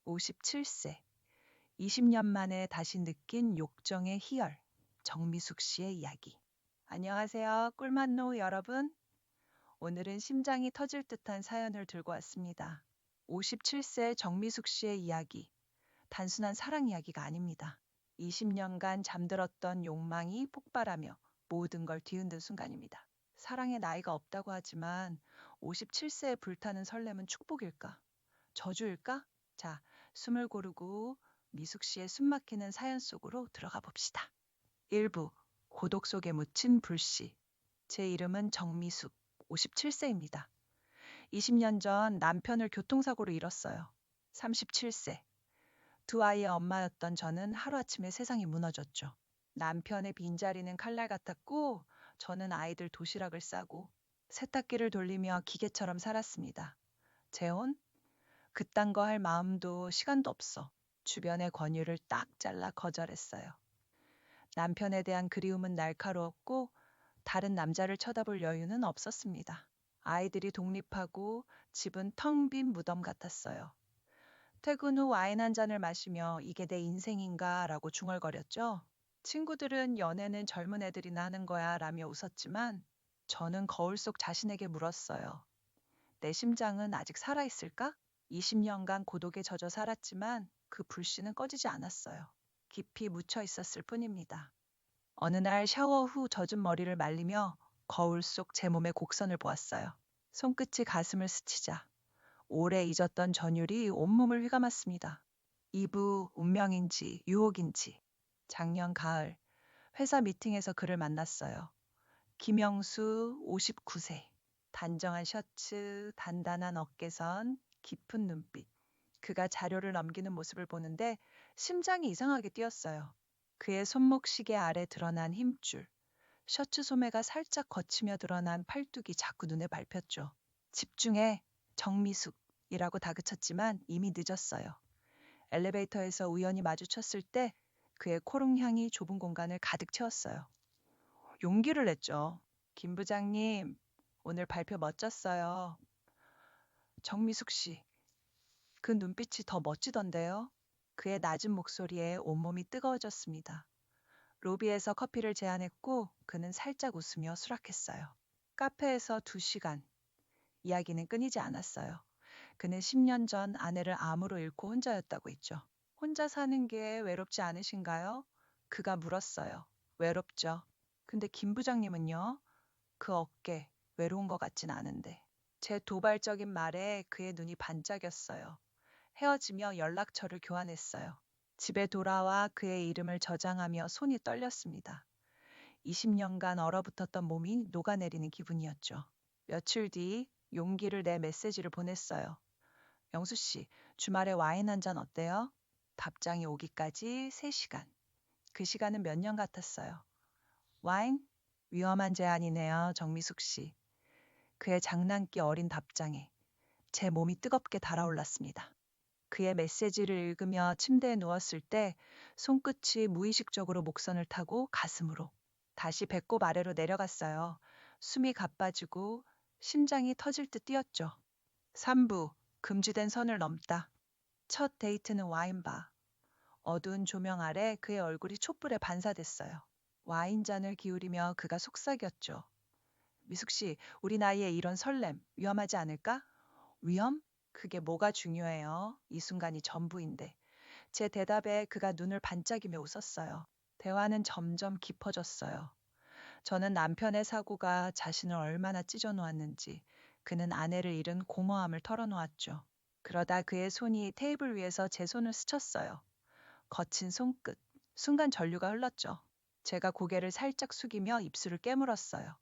57세. 20년 만에 다시 느낀 욕정의 희열. 정미숙 씨의 이야기. 안녕하세요. 꿀맛노 여러분. 오늘은 심장이 터질 듯한 사연을 들고 왔습니다. 57세 정미숙 씨의 이야기. 단순한 사랑 이야기가 아닙니다. 20년간 잠들었던 욕망이 폭발하며 모든 걸 뒤흔든 순간입니다. 사랑에 나이가 없다고 하지만 57세에 불타는 설렘은 축복일까? 저주일까? 자, 숨을 고르고 미숙 씨의 숨막히는 사연 속으로 들어가 봅시다. 1부 고독 속에 묻힌 불씨. 제 이름은 정미숙, 57세입니다. 20년 전 남편을 교통사고로 잃었어요. 37세. 두 아이의 엄마였던 저는 하루아침에 세상이 무너졌죠. 남편의 빈자리는 칼날 같았고 저는 아이들 도시락을 싸고 세탁기를 돌리며 기계처럼 살았습니다. 재혼? 그딴 거 할 마음도 시간도 없어. 주변의 권유를 딱 잘라 거절했어요. 남편에 대한 그리움은 날카로웠고 다른 남자를 쳐다볼 여유는 없었습니다. 아이들이 독립하고 집은 텅 빈 무덤 같았어요. 퇴근 후 와인 한 잔을 마시며 이게 내 인생인가 라고 중얼거렸죠. 친구들은 연애는 젊은 애들이나 하는 거야 라며 웃었지만 저는 거울 속 자신에게 물었어요. 내 심장은 아직 살아있을까? 20년간 고독에 젖어 살았지만 그 불씨는 꺼지지 않았어요. 깊이 묻혀 있었을 뿐입니다. 어느 날 샤워 후 젖은 머리를 말리며 거울 속 제 몸의 곡선을 보았어요. 손끝이 가슴을 스치자 오래 잊었던 전율이 온몸을 휘감았습니다. 이부 운명인지 유혹인지. 작년 가을 회사 미팅에서 그를 만났어요. 김영수 59세. 단정한 셔츠, 단단한 어깨선, 깊은 눈빛. 그가 자료를 넘기는 모습을 보는데 심장이 이상하게 뛰었어요. 그의 손목 시계 아래 드러난 힘줄. 셔츠 소매가 살짝 거치며 드러난 팔뚝이 자꾸 눈에 밟혔죠. 집중해, 정미숙이라고 다그쳤지만 이미 늦었어요. 엘리베이터에서 우연히 마주쳤을 때 그의 코롱향이 좁은 공간을 가득 채웠어요. 용기를 냈죠. 김 부장님, 오늘 발표 멋졌어요. 정미숙 씨, 그 눈빛이 더 멋지던데요. 그의 낮은 목소리에 온몸이 뜨거워졌습니다. 로비에서 커피를 제안했고 그는 살짝 웃으며 수락했어요. 카페에서 2시간. 이야기는 끊이지 않았어요. 그는 10년 전 아내를 암으로 잃고 혼자였다고 했죠. 혼자 사는 게 외롭지 않으신가요? 그가 물었어요. 외롭죠. 근데 김 부장님은요? 그 어깨 외로운 것 같진 않은데. 제 도발적인 말에 그의 눈이 반짝였어요. 헤어지며 연락처를 교환했어요. 집에 돌아와 그의 이름을 저장하며 손이 떨렸습니다. 20년간 얼어붙었던 몸이 녹아내리는 기분이었죠. 며칠 뒤 용기를 내 메시지를 보냈어요. 영수 씨, 주말에 와인 한 잔 어때요? 답장이 오기까지 3시간. 그 시간은 몇 년 같았어요. 와인? 위험한 제안이네요, 정미숙 씨. 그의 장난기 어린 답장에 제 몸이 뜨겁게 달아올랐습니다. 그의 메시지를 읽으며 침대에 누웠을 때 손끝이 무의식적으로 목선을 타고 가슴으로 다시 배꼽 아래로 내려갔어요. 숨이 가빠지고 심장이 터질 듯 뛰었죠. 3부, 금지된 선을 넘다. 첫 데이트는 와인바. 어두운 조명 아래 그의 얼굴이 촛불에 반사됐어요. 와인잔을 기울이며 그가 속삭였죠. 미숙 씨, 우리 나이에 이런 설렘 위험하지 않을까? 위험? 그게 뭐가 중요해요? 이 순간이 전부인데. 제 대답에 그가 눈을 반짝이며 웃었어요. 대화는 점점 깊어졌어요. 저는 남편의 사고가 자신을 얼마나 찢어놓았는지, 그는 아내를 잃은 공허함을 털어놓았죠. 그러다 그의 손이 테이블 위에서 제 손을 스쳤어요. 거친 손끝. 순간 전류가 흘렀죠. 제가 고개를 살짝 숙이며 입술을 깨물었어요.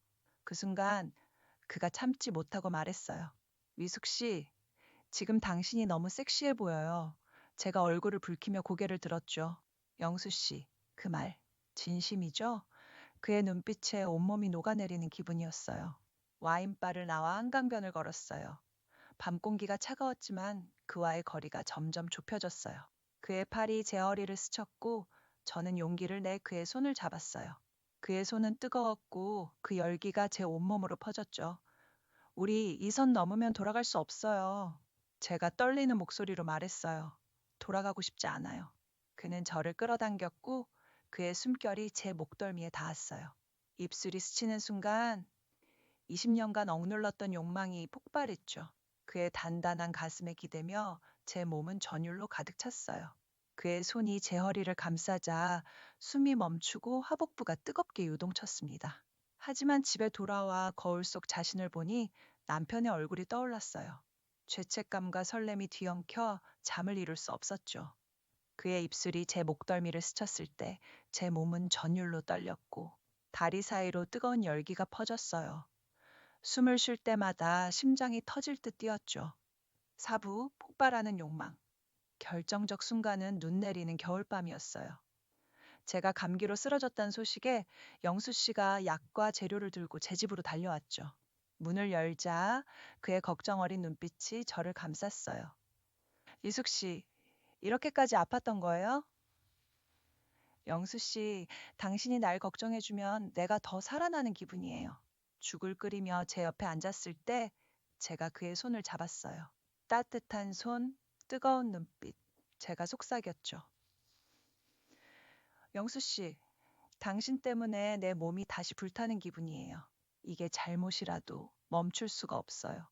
그 순간 그가 참지 못하고 말했어요. 미숙 씨, 지금 당신이 너무 섹시해 보여요. 제가 얼굴을 붉히며 고개를 들었죠. 영수 씨, 그 말 진심이죠? 그의 눈빛에 온몸이 녹아내리는 기분이었어요. 와인바를 나와 한강변을 걸었어요. 밤 공기가 차가웠지만 그와의 거리가 점점 좁혀졌어요. 그의 팔이 제 허리를 스쳤고 저는 용기를 내 그의 손을 잡았어요. 그의 손은 뜨거웠고 그 열기가 제 온몸으로 퍼졌죠. 우리 이 선 넘으면 돌아갈 수 없어요. 제가 떨리는 목소리로 말했어요. 돌아가고 싶지 않아요. 그는 저를 끌어당겼고 그의 숨결이 제 목덜미에 닿았어요. 입술이 스치는 순간 20년간 억눌렀던 욕망이 폭발했죠. 그의 단단한 가슴에 기대며 제 몸은 전율로 가득 찼어요. 그의 손이 제 허리를 감싸자 숨이 멈추고 하복부가 뜨겁게 요동쳤습니다. 하지만 집에 돌아와 거울 속 자신을 보니 남편의 얼굴이 떠올랐어요. 죄책감과 설렘이 뒤엉켜 잠을 이룰 수 없었죠. 그의 입술이 제 목덜미를 스쳤을 때 제 몸은 전율로 떨렸고 다리 사이로 뜨거운 열기가 퍼졌어요. 숨을 쉴 때마다 심장이 터질 듯 뛰었죠. 사부, 폭발하는 욕망. 결정적 순간은 눈 내리는 겨울밤이었어요. 제가 감기로 쓰러졌다는 소식에 영수 씨가 약과 재료를 들고 제 집으로 달려왔죠. 문을 열자 그의 걱정 어린 눈빛이 저를 감쌌어요. 이숙 씨, 이렇게까지 아팠던 거예요? 영수 씨, 당신이 날 걱정해주면 내가 더 살아나는 기분이에요. 죽을 끓이며 제 옆에 앉았을 때 제가 그의 손을 잡았어요. 따뜻한 손, 뜨거운 눈빛. 제가 속삭였죠. 영수 씨, 당신 때문에 내 몸이 다시 불타는 기분이에요. 이게 잘못이라도 멈출 수가 없어요.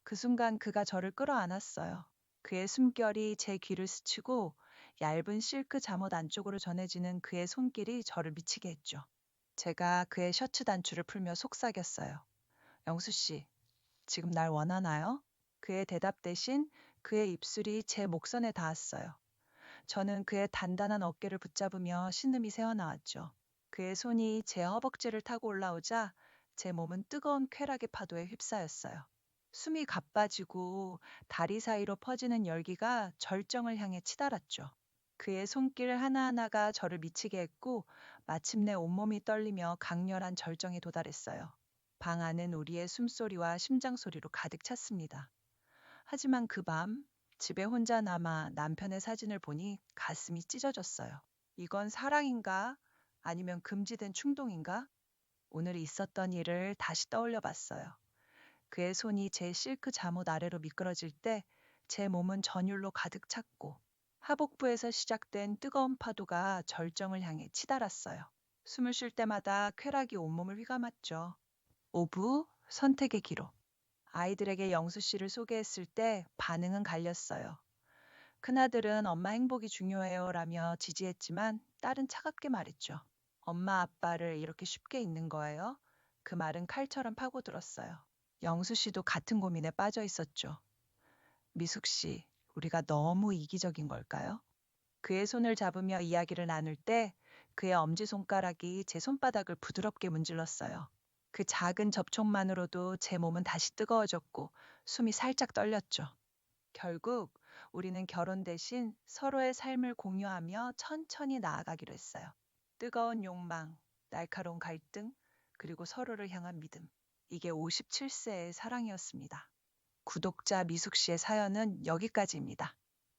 그 순간 그가 저를 끌어안았어요. 그의 숨결이 제 귀를 스치고 얇은 실크 잠옷 안쪽으로 전해지는 그의 손길이 저를 미치게 했죠. 제가 그의 셔츠 단추를 풀며 속삭였어요. 영수 씨, 지금 날 원하나요? 그의 대답 대신 그의 입술이 제 목선에 닿았어요. 저는 그의 단단한 어깨를 붙잡으며 신음이 새어나왔죠. 그의 손이 제 허벅지를 타고 올라오자 제 몸은 뜨거운 쾌락의 파도에 휩싸였어요. 숨이 가빠지고 다리 사이로 퍼지는 열기가 절정을 향해 치달았죠. 그의 손길 하나하나가 저를 미치게 했고 마침내 온몸이 떨리며 강렬한 절정에 도달했어요. 방 안은 우리의 숨소리와 심장 소리로 가득 찼습니다. 하지만 그 밤 집에 혼자 남아 남편의 사진을 보니 가슴이 찢어졌어요. 이건 사랑인가? 아니면 금지된 충동인가? 오늘 있었던 일을 다시 떠올려 봤어요. 그의 손이 제 실크 잠옷 아래로 미끄러질 때 제 몸은 전율로 가득 찼고 하복부에서 시작된 뜨거운 파도가 절정을 향해 치달았어요. 숨을 쉴 때마다 쾌락이 온몸을 휘감았죠. 오부 선택의 기록. 아이들에게 영수 씨를 소개했을 때 반응은 갈렸어요. 큰아들은 엄마 행복이 중요해요 라며 지지했지만 딸은 차갑게 말했죠. 엄마 아빠를 이렇게 쉽게 잊는 거예요? 그 말은 칼처럼 파고들었어요. 영수 씨도 같은 고민에 빠져 있었죠. 미숙 씨, 우리가 너무 이기적인 걸까요? 그의 손을 잡으며 이야기를 나눌 때 그의 엄지손가락이 제 손바닥을 부드럽게 문질렀어요. 그 작은 접촉만으로도 제 몸은 다시 뜨거워졌고 숨이 살짝 떨렸죠. 결국 우리는 결혼 대신 서로의 삶을 공유하며 천천히 나아가기로 했어요. 뜨거운 욕망, 날카로운 갈등, 그리고 서로를 향한 믿음. 이게 57세의 사랑이었습니다. 구독자 미숙 씨의 사연은 여기까지입니다.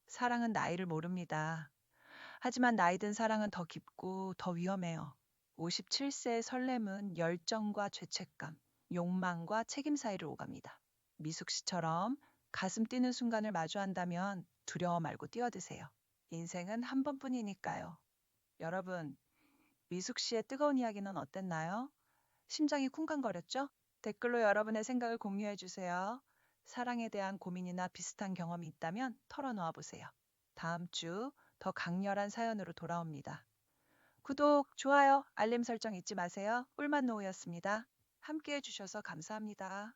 사랑은 나이를 모릅니다. 하지만 나이 든 사랑은 더 깊고 더 위험해요. 57세의 설렘은 열정과 죄책감, 욕망과 책임 사이를 오갑니다. 미숙 씨처럼 가슴 뛰는 순간을 마주한다면 두려워 말고 뛰어드세요. 인생은 한 번뿐이니까요. 여러분, 미숙 씨의 뜨거운 이야기는 어땠나요? 심장이 쿵쾅거렸죠? 댓글로 여러분의 생각을 공유해 주세요. 사랑에 대한 고민이나 비슷한 경험이 있다면 털어놓아 보세요. 다음 주 더 강렬한 사연으로 돌아옵니다. 구독, 좋아요, 알림 설정 잊지 마세요. 꿀맛 노우였습니다. 함께 해주셔서 감사합니다.